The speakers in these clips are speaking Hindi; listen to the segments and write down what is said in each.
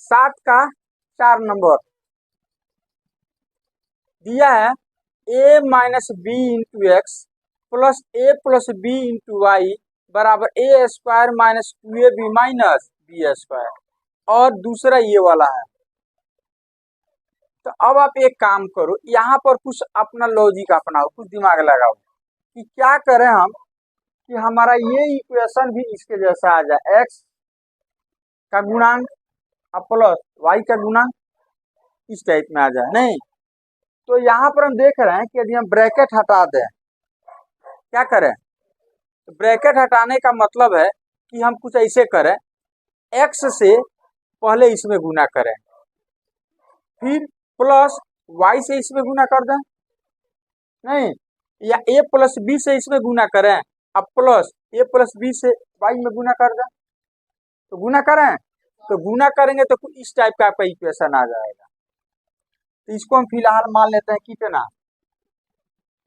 7 का 4 नंबर दिया है a minus B into X plus A plus B into Y बराबर ए square minus 2ab minus B square, और दूसरा ये वाला है। तो अब आप एक काम करो, यहाँ पर कुछ अपना लॉजिक अपनाओ, कुछ दिमाग लगाओ कि क्या करें हम कि हमारा ये इक्वेशन भी इसके जैसा आ जाए, x का गुणांक और प्लस y का गुणांक इस टाइप में आ जाए। नहीं तो यहाँ पर हम देख रहे हैं कि यदि हम ब्रैकेट हटा दें, क्या करें, तो ब्रैकेट हटाने का मतलब है कि हम कुछ ऐसे करें, x से पहले इसमें गुना करें, फिर प्लस y से इसमें गुना कर दें, नहीं, या a प्लस बी से इसमें गुना करें, अब प्लस a प्लस बी से y में गुना कर दें। तो गुना करें, तो गुना करेंगे तो कुछ इस टाइप का आपका इक्वेशन आ जाएगा। तो इसको हम फिलहाल मान लेते हैं कितना,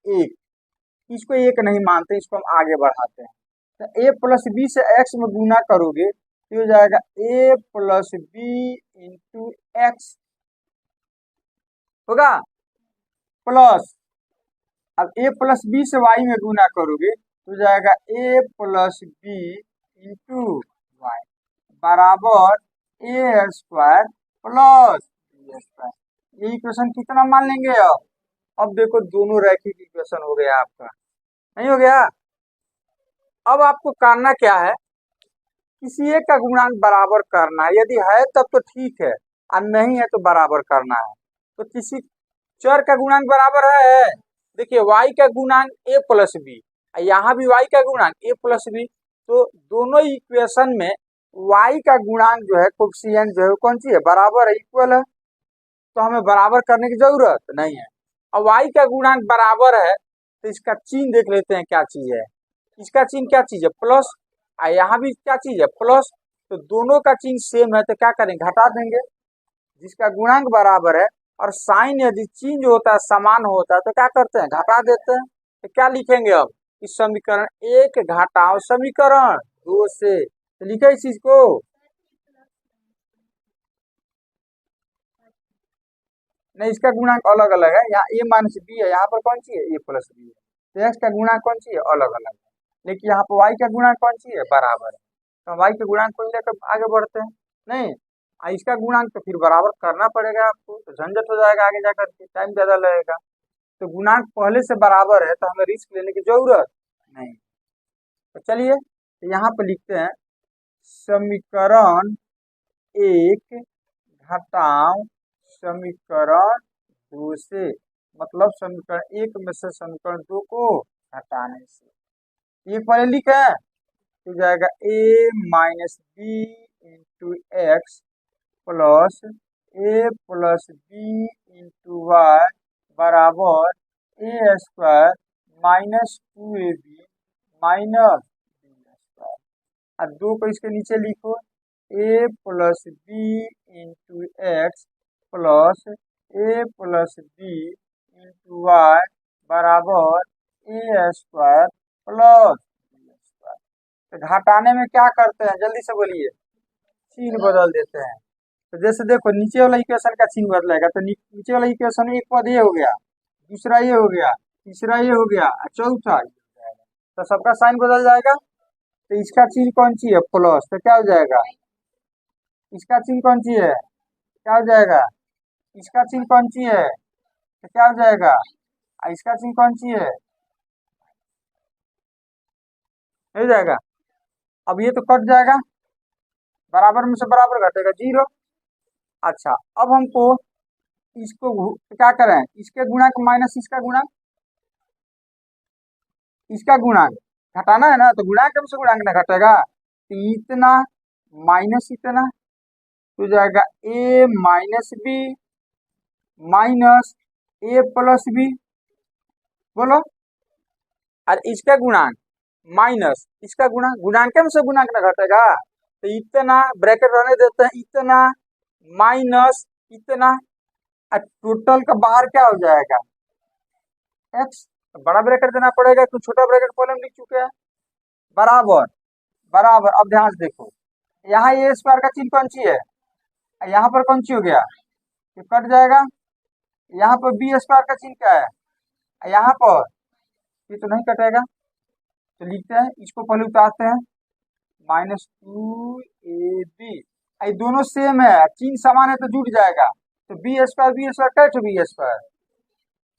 एक। इसको एक नहीं मानते, इसको हम आगे बढ़ाते हैं। तो a प्लस बी से x में गुना करोगे तो हो जाएगा a plus B into x होगा, प्लस अब a प्लस बी से y में गुना करोगे तो हो जाएगा a plus B into Y बराबर ए स्क्वायर प्लस बी स्क्वायर। ये इक्वेशन कितना मान लेंगे अब देखो दोनों रैखिक इक्वेशन हो गया आपका, नहीं हो गया। अब आपको करना क्या है, किसी एक का गुणांक बराबर करना है, यदि है तब तो ठीक है और नहीं है तो बराबर करना है। तो किसी चर का गुणांक बराबर है, देखिए y का गुणांक a प्लस बी, यहाँ भी y का गुणांक a प्लस बी, तो दोनों इक्वेशन में y का गुणांक जो है कोएफिशिएंट जो है कौन सी है, बराबर है, इक्वल है। तो हमें बराबर करने की जरूरत नहीं है। अब y का गुणांक बराबर है तो इसका चिन्ह देख लेते हैं क्या चीज है, इसका चिन्ह क्या चीज है, प्लस, यहाँ भी क्या चीज है, प्लस। तो दोनों का चिन्ह सेम है तो क्या करेंगे, घटा देंगे, जिसका गुणांक बराबर है और साइन यदि चेंज होता है, समान होता है तो क्या करते हैं, घटा देते हैं। तो क्या लिखेंगे अब, इस समीकरण एक घटाओ समीकरण दो से, तो लिखे इस चीज को, नहीं इसका गुणांक अलग अलग है, यहाँ a माइनस बी है, यहाँ पर कौन सी है, a प्लस बी है। तो x का गुणांक कौन सी है, अलग अलग है, लेकिन यहाँ पर y का गुणांक कौन सी है, बराबर है। तो y के गुणांक को लेकर आगे बढ़ते हैं, नहीं इसका गुणांक तो फिर बराबर करना पड़ेगा आपको, तो झंझट हो जाएगा आगे जाकर के, टाइम ज्यादा लगेगा। तो गुणांक पहले से बराबर है तो हमें रिस्क लेने की जरूरत नहीं। तो चलिए तो यहाँ पे लिखते हैं समीकरण एक घटाओ समीकरण दो से, मतलब समीकरण एक में से समीकरण दो को हटाने से। ये पहले लिखे तो जाएगा a minus B into X plus A plus B into Y बराबर ए square minus 2ab minus B square. और दो को इसके नीचे लिखो, a plus B into X plus A plus B into Y बराबर ए स्क्वायर प्लस बी स्क्वायर। तो घटाने में क्या करते हैं, जल्दी से बोलिए, चिन्ह बदल देते हैं। तो जैसे देखो नीचे वाला इक्वेशन का चिन्ह बदलेगा, तो नीचे वाला इक्वेशन में एक पद ये हो गया, दूसरा ये हो गया, तीसरा ये हो गया, चौथा ये हो जाएगा, तो सबका साइन बदल जाएगा। तो इसका चिन्ह कौन सी है, प्लस, तो क्या हो जाएगा, इसका चिन्ह कौन सी है, क्या हो जाएगा, इसका चिन्ह कौन सी है, तो क्या हो जाएगा, इसका चिन्ह कौन सी है, हो जाएगा। अब ये तो कट जाएगा, बराबर में से बराबर घटेगा, जीरो। अच्छा अब हमको इसको क्या करें, इसके गुणांक माइनस इसका गुणांक, इसका गुणांक घटाना है ना, तो गुणांक में से गुणांक ना घटेगा, तो इतना माइनस इतना तो जाएगा a minus b minus a plus b, बोलो, और इसका गुणांक माइनस इसका गुणांक, गुणांक में से गुणांक ना घटेगा, तो इतना ब्रैकेट रहने देते हैं, इतना माइनस इतना, टोटल का बाहर क्या हो जाएगा, x, बड़ा ब्रैकेट देना पड़ेगा तो छोटा ब्रैकेट पहले हम लिख चुके हैं, बराबर बराबर। अब ध्यान से देखो यहाँ ए स्क्वायर का चिन्ह कौन सी है, यहाँ पर कौन सी हो गया, ये कट जाएगा। यहाँ पर बी स्क्वायर का चिन्ह क्या है, यहाँ पर ये तो नहीं कटेगा, तो लिखते हैं इसको पहले उतारते हैं, -2ab, ये दोनों सेम है, चिन्ह समान है तो जुड़ जाएगा, तो b square cut b square,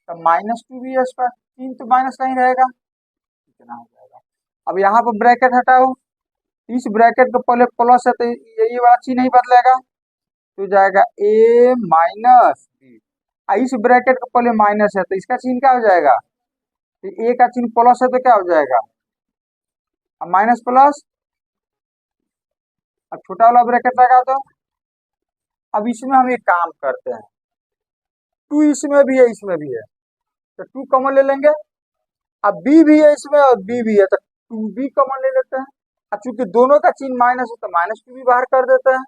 तो -2b², चिन्ह तो माइनस का ही रहेगा, इतना हो जाएगा। अब यहाँ पर ब्रैकेट हटाओ, इस ब्रैकेट को पहले प्लस है तो ये वाला चिन्ह नहीं बदलेगा, तो जाएगा a माइनस बी, इस ब्रैकेट को पहले माइनस है तो इसका चिन्ह क्या हो जाएगा, तो a का चिन्ह प्लस है तो क्या हो जाएगा, अब माइनस प्लस, अब छोटा वाला ब्रैकेट लगा दो। अब इसमें हम एक काम करते हैं, 2 इसमें भी है इसमें भी है, तो 2 कॉमन ले लेंगे, अब b भी है इसमें और b भी है तो 2b कॉमन ले लेते हैं, अब चूंकि दोनों का चिन्ह माइनस है तो -2b बाहर कर देते हैं,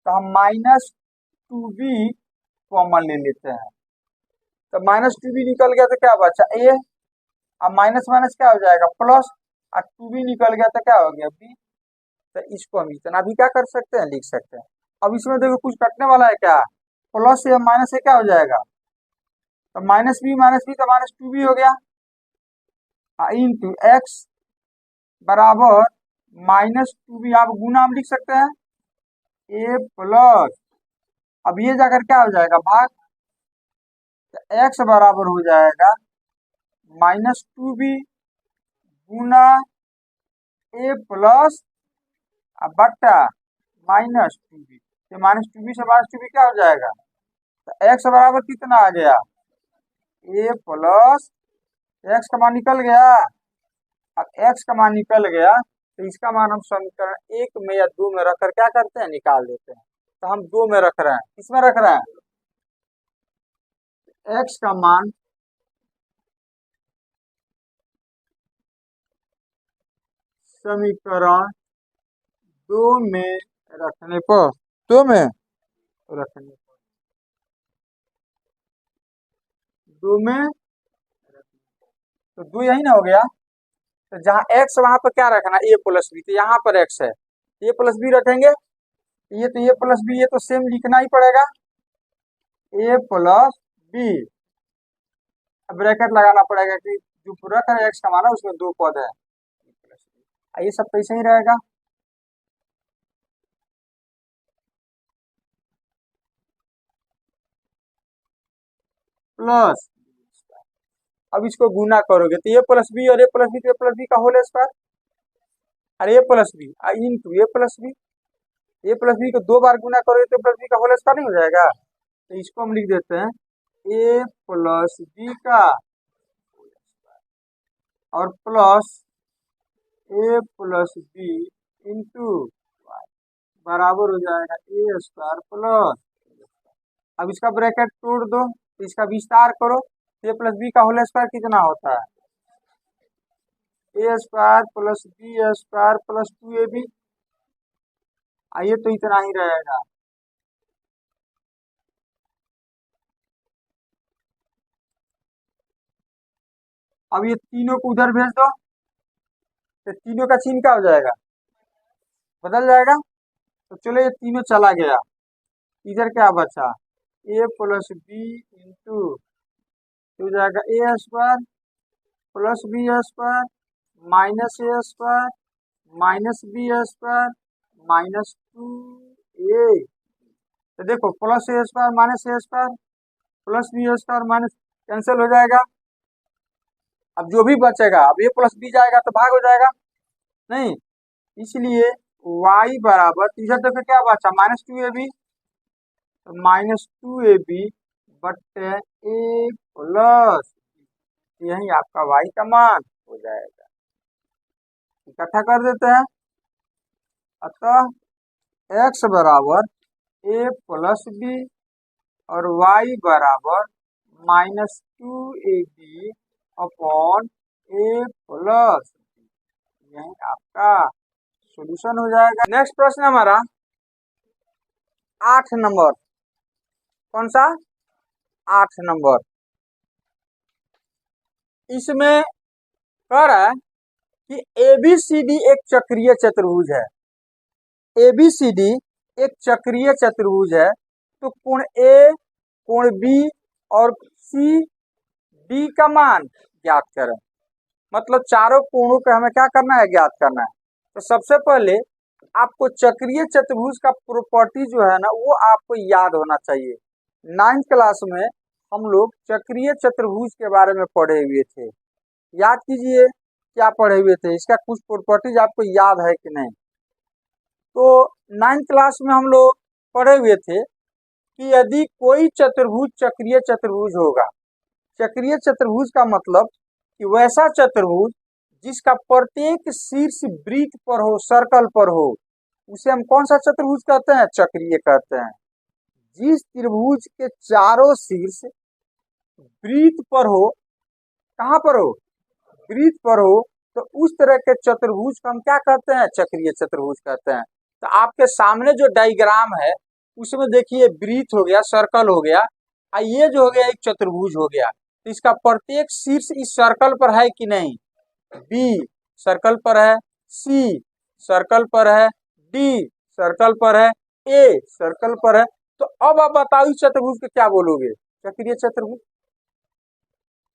तो हम -2b कॉमन ले लेते हैं, तो -2b निकल गया तो क्या बचा a, अब माइनस माइनस क्या हो जाएगा प्लस, और 2b निकल गया तो क्या हो गया b, तो इसको हम इतना भी क्या कर सकते हैं, लिख सकते हैं। अब इसमें देखो कुछ कटने वाला है क्या, प्लस से माइनस से क्या हो जाएगा, तो -b तो -2b हो गया, इंटू एक्स बराबर -2b, आप गुना हम लिख सकते हैं a प्लस, अब ये जाकर क्या हो जाएगा भाग, तो एक्स बराबर हो जाएगा -2b गुना a प्लस बट्टा -2b, तो -2b से -2b क्या हो जाएगा, तो एक्स बराबर कितना आ गया, a प्लस, एक्स का मान निकल गया, अब एक्स का मान निकल गया तो इसका मान हम समीकरण 1 में या 2 में रखकर क्या करते हैं, निकाल देते हैं, तो हम 2 में रख रहे हैं, किसमें रख रहे हैं, एक्स का मान समीकरण 2 में रखने पर, 2 में रखने पर, 2 में, तो 2 यही ना हो गया, तो जहाँ x वहां पर क्या रखना a प्लस बी, तो यहाँ पर x है, a प्लस बी रखेंगे, ये तो a प्लस बी, ये तो सेम लिखना ही पड़ेगा, a प्लस बी, ब्रैकेट लगाना पड़ेगा कि जो पूरा करे x का मान है उसमें 2 पद है, ये सब कैसे ही रहेगा, प्लस, अब इसको गुना करोगे तो a प्लस बी और a प्लस बी, तो a प्लस बी का होल स्क्वायर, और a plus B into a plus B, a plus B को 2 बार गुना करोगे तो a प्लस बी का होल स्क्वायर नहीं हो जाएगा, तो इसको हम लिख देते हैं a प्लस बी का और plus a plus B into बराबर हो जाएगा a स्क्वायर प्लस, अब इसका ब्रैकेट तोड़ दो तो इसका विस्तार करो, a प्लस बी का होल स्क्वायर कितना होता है, a square plus B square plus 2ab, आइए तो इतना ही रहेगा, अब ये तीनों को उधर भेज दो, तो तीनों का चिन्ह क्या हो जाएगा, बदल जाएगा, तो चलो ये तीनों चला गया, इधर क्या बचा, a प्लस बी इंटू हो जाएगा a square plus B square minus a square minus B square -2a, तो देखो plus a square minus a square plus B square minus cancel हो जाएगा, अब जो भी बचेगा, अब a प्लस बी जाएगा तो भाग हो जाएगा नहीं, इसलिए y बराबर, तीसरा तो क्या बचा -2ab, तो -2ab बट्टे a प्लस, यही आपका y का मान हो जाएगा, इकट्ठा कर देते हैं, अतः x बराबर a प्लस बी और y बराबर -2ab अपॉन a प्लस, यही आपका सॉल्यूशन हो जाएगा। नेक्स्ट प्रश्न हमारा 8 नंबर, कौन सा 8 नंबर, इसमें कह रहा है कि ABCD एक चक्रीय चतुर्भुज है, ABCD एक चक्रीय चतुर्भुज है तो कोण ए, कोण बी और सी डी का मान ज्ञात करें। मतलब चारों कोणों का हमें क्या करना है, ज्ञात करना है। तो सबसे पहले आपको चक्रीय चतुर्भुज का प्रॉपर्टी जो है ना वो आपको याद होना चाहिए। 9th क्लास में हम लोग चक्रीय चतुर्भुज के बारे में पढ़े हुए थे, याद कीजिए क्या पढ़े हुए थे, इसका कुछ प्रॉपर्टीज आपको याद है कि नहीं। तो 9th क्लास में हम लोग पढ़े हुए थे कि यदि कोई चतुर्भुज चक्रीय चतुर्भुज होगा, चक्रीय चतुर्भुज का मतलब कि वैसा चतुर्भुज जिसका प्रत्येक शीर्ष वृत्त पर हो, सर्कल पर हो, उसे हम कौन सा चतुर्भुज कहते हैं, चक्रीय कहते हैं। जिस त्रिभुज के चारों शीर्ष वृत्त पर हो, कहाँ पर हो, वृत्त पर हो, तो उस तरह के चतुर्भुज को हम क्या कहते हैं, चक्रीय चतुर्भुज कहते हैं। तो आपके सामने जो डायग्राम है उसमें देखिए वृत्त हो गया, सर्कल हो गया, और ये जो हो गया एक चतुर्भुज हो गया। तो इसका प्रत्येक शीर्ष इस सर्कल पर है कि नहीं, बी सर्कल पर है, सी सर्कल पर है, डी सर्कल पर है, ए सर्कल पर है। तो अब आप बताओ इस चतुर्भुज को क्या बोलोगे, चक्रीय चतुर्भुज।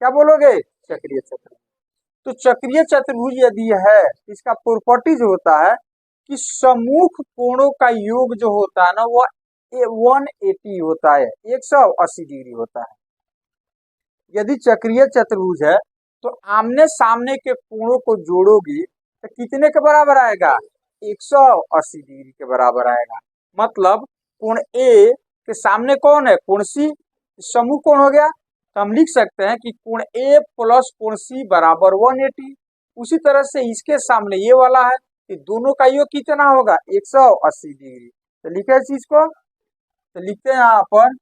क्या बोलोगे, चक्रीय चतुर्भुज। तो चक्रीय चतुर्भुज यदि है, इसका प्रॉपर्टीज होता है कि सम्मुख कोणों का योग जो होता है ना वो 180 होता है, 180 डिग्री होता है। यदि चक्रीय चतुर्भुज है तो आमने सामने के कोणों को जोड़ोगे तो कितने के बराबर आएगा, 180 डिग्री के बराबर आएगा। मतलब कोण ए के सामने कौन है, कोण सी, समूह कोण हो गया। तो हम लिख सकते हैं कि कोण ए प्लस कोण सी बराबर 180। उसी तरह से इसके सामने ये वाला है कि दोनों का योग कितना होगा, 180 डिग्री। तो लिखे इस चीज को, तो लिखते हैं यहाँ पर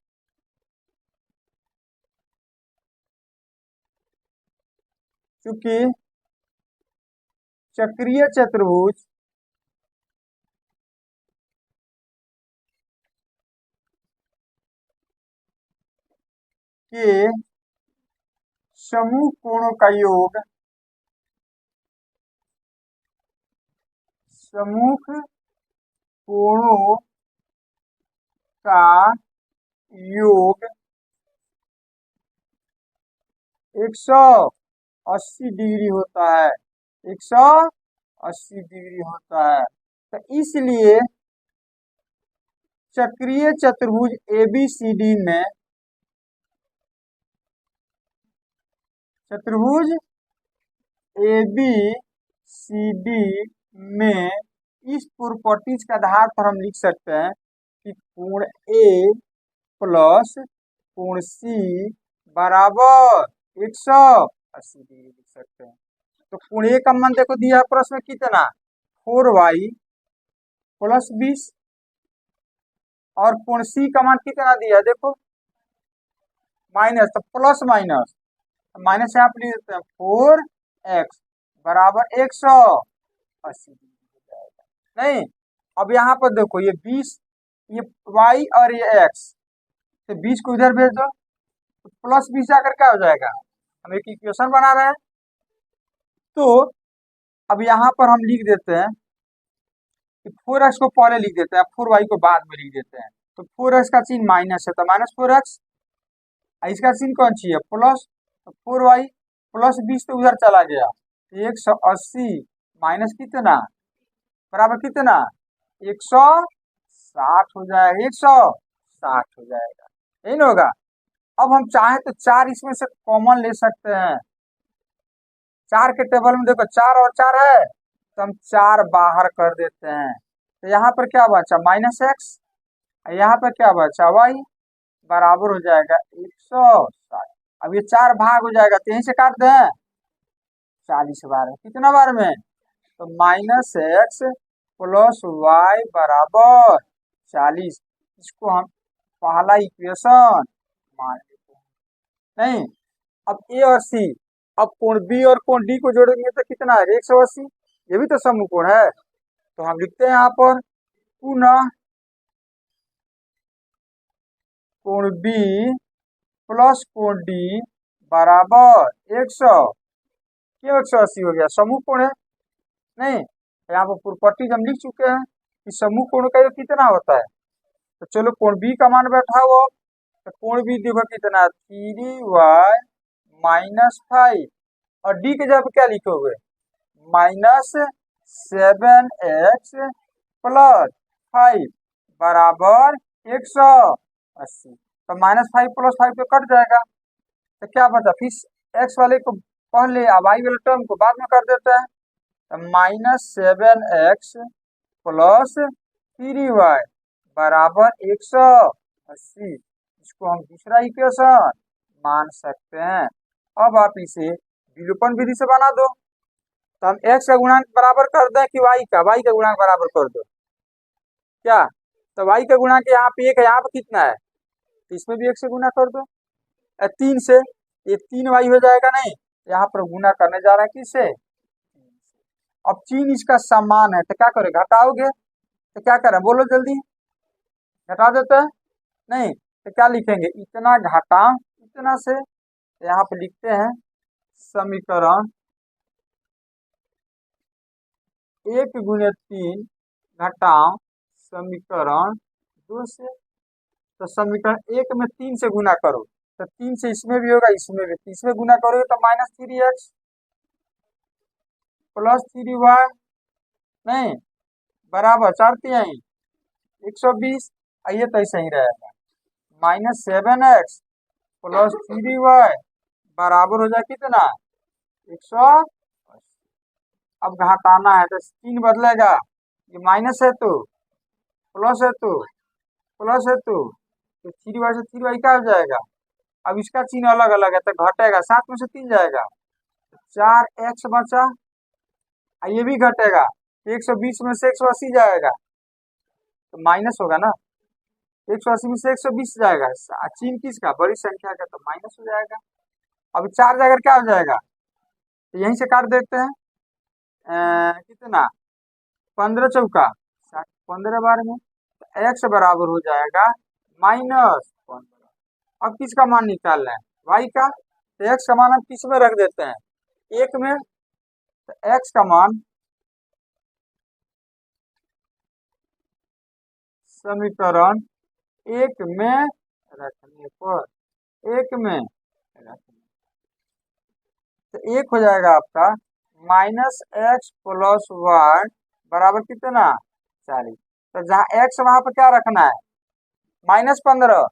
क्योंकि चक्रीय चतुर्भुज के समूह कोणों का योग समूह कोणों का योग 180 डिग्री होता है, 180 डिग्री होता है। तो इसलिए चक्रीय चतुर्भुज ABCD में, चतुर्भुज ABCD में इस प्रॉपर्टीज के आधार पर हम लिख सकते हैं कि कोण ए प्लस कोण सी बराबर 180 डिग्री लिख सकते हैं। तो कोण ए का मान देखो दिया है प्रश्न में कितना, 4y प्लस 20, और कोण सी का मान कितना दिया है देखो, माइनस, तो प्लस माइनस, माइनस यहाँ पर लिख देते हैं 4x बराबर 180 डिग्री हो जाएगा। नहीं, अब यहाँ पर देखो ये 20, ये y और ये x, तो 20 को इधर भेज दो, तो प्लस 20 आकर क्या हो जाएगा, हम एक इक्वेशन बना रहे हैं। तो अब यहाँ पर हम लिख देते हैं कि 4x को पहले लिख देते हैं, 4y को बाद में लिख देते हैं। तो 4x का चिन्ह माइनस है तो माइनस 4x, इसका चिन्ह कौन सी है, प्लस, तो 4y प्लस 20 तो उधर चला गया, 180 माइनस कितना बराबर कितना, 160 हो जाएगा, 160 हो जाएगा, यही ना होगा। अब हम चाहें तो 4 इसमें से कॉमन ले सकते हैं, 4 के टेबल में देखो 4 और 4 है तो हम 4 बाहर कर देते हैं। तो यहाँ पर क्या बचा, माइनस एक्स, यहाँ पर क्या बचा, वाई बराबर हो जाएगा 160। अब ये 4 भाग हो जाएगा तो यहीं से काट दें, 40 बार में, कितना बार में, तो माइनस एक्स प्लस वाई बराबर 40। इसको हम पहला इक्वेशन मान लेते हैं। नहीं, अब ए और सी, अब कोण बी और कोण डी को जोड़ेंगे तो कितना है, 180, ये भी तो समकोण है। तो हम लिखते हैं यहाँ पर पुनः कोण बी प्लस कोण डी बराबर 100, क्यों 180 हो गया, समूह कोण है। नहीं, यहाँ पर प्रॉपर्टीज हम लिख चुके हैं, कि समूह कोण का कितना होता है। तो चलो कोण बी का मान बैठाओ, तो कोण बी देखो कितना 3y माइनस 5, और डी के जगह क्या लिखोगे -7x प्लस 5 बराबर 180। तो -5 + 5 तो कट जाएगा, तो क्या बचा फिर एक्स वाले को पहले अब वाई वाले टर्म को बाद में कर देते हैं। तो -7x प्लस 3y बराबर 180, इसको हम दूसरा इक्वेशन मान सकते हैं। अब आप इसे विलोपन विधि से बना दो, तो हम x का गुणांक बराबर कर दें कि y का गुणांक बराबर कर दो क्या। तो y का गुणांक यहाँ पे 1 है, यहाँ पे कितना है, तो इसमें भी 1 से गुना कर दो, 3 से, ये 3y हो जाएगा। नहीं, यहाँ पर गुना करने जा रहे हैं किससे, अब चिन्ह इसका समान है तो क्या करें घटाओगे, तो क्या करें बोलो जल्दी, घटा देते हैं। नहीं तो क्या लिखेंगे इतना घटा इतना से, यहाँ पे लिखते हैं समीकरण 1 × 3 घटाओ समीकरण 2 से। तो समीकरण 1 में 3 से गुना करो, तो 3 से इसमें भी होगा इसमें भी, इसमें गुना करोगे तो -3x प्लस 3y नहीं बराबर 4 तिहाई 120, आइए तो ऐसे ही रहेगा -7x प्लस 3y बराबर हो जाए कितना 180। अब घटाना है तो 3 बदलेगा, ये माइनस है तो प्लस है तो प्लस है तो 3y से 3y क्या हो जाएगा। अब इसका चिन्ह अलग अलग है तो घटेगा, 7 में से 3 जाएगा, 4x बचा, ये भी घटेगा, 120 में से 180 जाएगा तो माइनस होगा ना, 180 में से 120 जाएगा, चिन्ह किसका बड़ी संख्या का, तो माइनस हो जाएगा। अब 4 जाकर क्या हो जाएगा, तो यहीं से काट देते हैं कितना 15 चौका 60, 15 बार में, तो x बराबर हो जाएगा -15। अब किसका मान निकालना है y का, तो x का मान हम किस में रख देते हैं 1 में, तो x का मान समीकरण 1 में रखने पर 1 में रखने तो 1 हो जाएगा आपका -x प्लस y बराबर कितना 40। तो जहाँ x वहां पर क्या रखना है -15,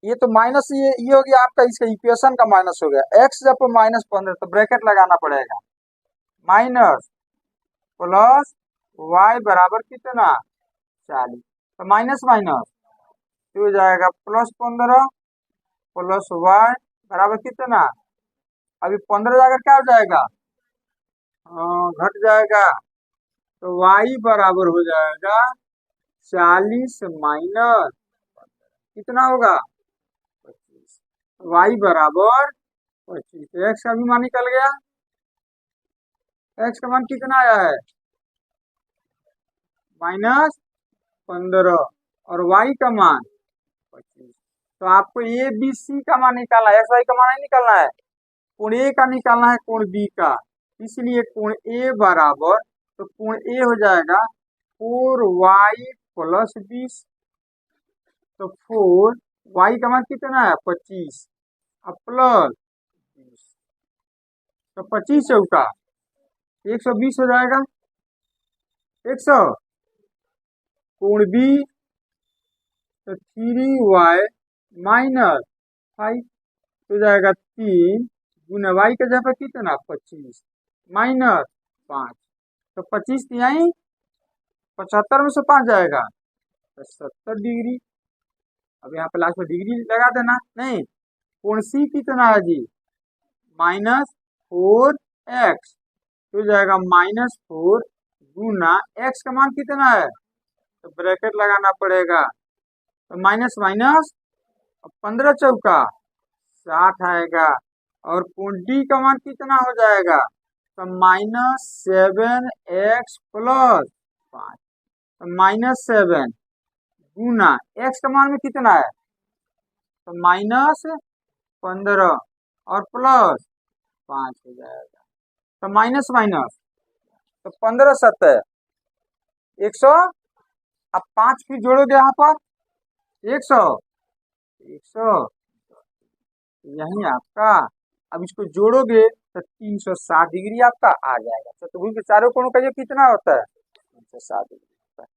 ये तो माइनस ये हो गया आपका, इसका इक्वेशन का माइनस हो गया, x जब -15 तो ब्रैकेट लगाना पड़ेगा, माइनस प्लस y बराबर कितना 40, तो माइनस माइनस हो जाएगा +15 प्लस y बराबर कितना, अभी 15 जाकर क्या हो जाएगा घट जाएगा, तो y बराबर हो जाएगा 40 माइनस कितना होगा 25, y बराबर 25। x का भी मान निकल गया, x का मान कितना आया है -15 और y का मान 25। तो आपको ए बी सी का मान निकालना है, एक्स वाई का मान नहीं निकालना है, कोण ए का निकालना है कोण बी का, इसलिए कोण ए बराबर, तो कोण ए हो जाएगा 4y प्लस 20, तो 4y का मान कितना है 25 और प्लस 20, तो 25 चौका 120 हो जाएगा 100, कोण बी तो 3y माइनस 5 हो जाएगा 3 गुना y का जगह कितना 25 माइनस 5, तो 25 तिहाई 75 में से 5 जाएगा तो 70 डिग्री। अब यहाँ पे लास्ट में डिग्री लगा देना, नहीं कोण सी कितना है जी -4x हो जाएगा -4 गुना x का मान कितना है, तो ब्रैकेट लगाना पड़ेगा, तो माइनस माइनस 15 चौका 60 आएगा, और कोण डी का मान कितना हो जाएगा, तो -7x प्लस 5, तो -7 गुना x का मान में कितना है, तो -15 और प्लस 5 हो जाएगा, तो माइनस माइनस तो 15 7 100। अब 5 फिर जोड़ोगे यहाँ पर 100, 100 यही आपका। अब इसको जोड़ोगे तो 360 डिग्री आपका आ जाएगा। चतुर्भुज के चारों कोणों का ये कितना होता है? 360 डिग्री होता है।